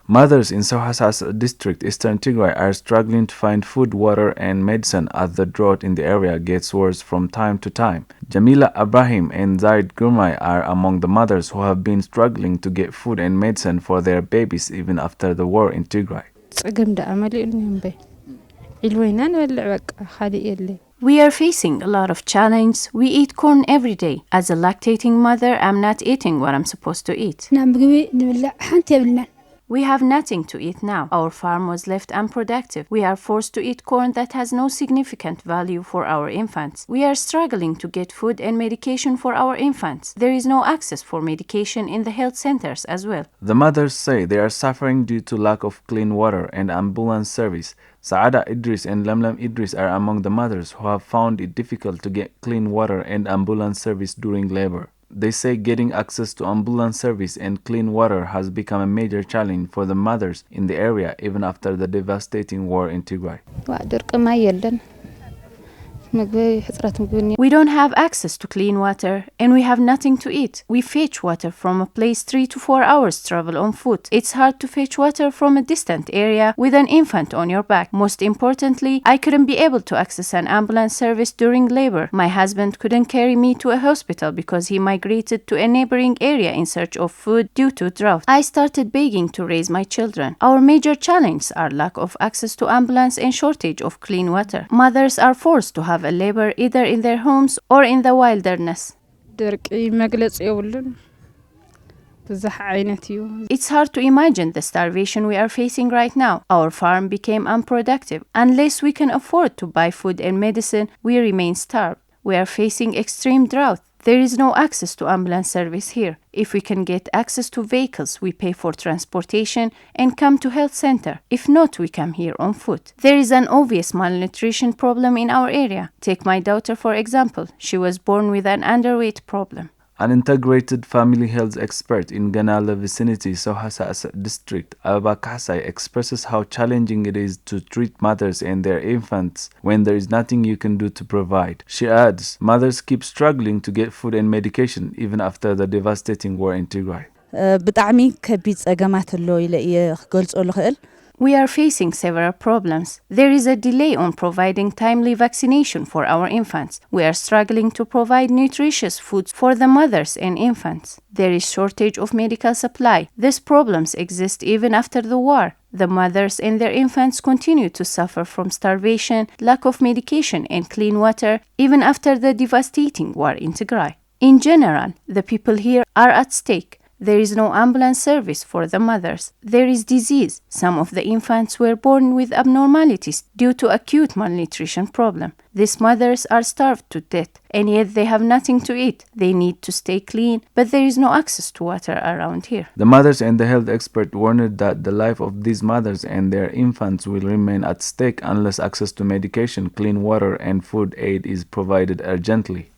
Mothers in Sewha Saesie district, Eastern Tigray, are struggling to find food, water, and medicine as the drought in the area gets worse from time to time. Jamila Ibrahim and Zaid Gurmai are among the mothers who have been struggling to get food and medicine for their babies even after the war in Tigray. We are facing a lot of challenges. We eat corn every day. As a lactating mother, I'm not eating what I'm supposed to eat. We have nothing to eat now. Our farm was left unproductive. We are forced to eat corn that has no significant value for our infants. We are struggling to get food and medication for our infants. There is no access for medication in the health centers as well. The mothers say they are suffering due to lack of clean water and ambulance service. Saada Idris and Lamlam Idris are among the mothers who have found it difficult to get clean water and ambulance service during labor. They say getting access to ambulance service and clean water has become a major challenge for the mothers in the area even after the devastating war in Tigray. We don't have access to clean water and we have nothing to eat. We fetch water from a place 3 to 4 hours travel on foot. It's hard to fetch water from a distant area with an infant on your back. Most importantly, I couldn't be able to access an ambulance service during labor. My husband couldn't carry me to a hospital because he migrated to a neighboring area in search of food due to drought. I started begging to raise my children. Our major challenges are lack of access to ambulance and shortage of clean water. Mothers are forced to have a labor either in their homes or in the wilderness. It's hard to imagine the starvation we are facing right now. Our farm became unproductive. Unless we can afford to buy food and medicine, we remain starved. We are facing extreme drought. There is no access to ambulance service here. If we can get access to vehicles, we pay for transportation and come to health center. If not, we come here on foot. There is an obvious malnutrition problem in our area. Take my daughter for example. She was born with an underweight problem. An integrated family health expert in Ganala vicinity, Sewha Saesie district, Abba Kasai, expresses how challenging it is to treat mothers and their infants when there is nothing you can do to provide. She adds, mothers keep struggling to get food and medication even after the devastating war in Tigray. We are facing several problems. There is a delay on providing timely vaccination for our infants. We are struggling to provide nutritious foods for the mothers and infants. There is shortage of medical supply. These problems exist even after the war. The mothers and their infants continue to suffer from starvation, lack of medication and clean water, even after the devastating war in Tigray. In general, the people here are at stake. There is no ambulance service for the mothers. There is disease. Some of the infants were born with abnormalities due to acute malnutrition problem. These mothers are starved to death, and yet they have nothing to eat. They need to stay clean, but there is no access to water around here. The mothers and the health expert warned that the life of these mothers and their infants will remain at stake unless access to medication, clean water, and food aid is provided urgently.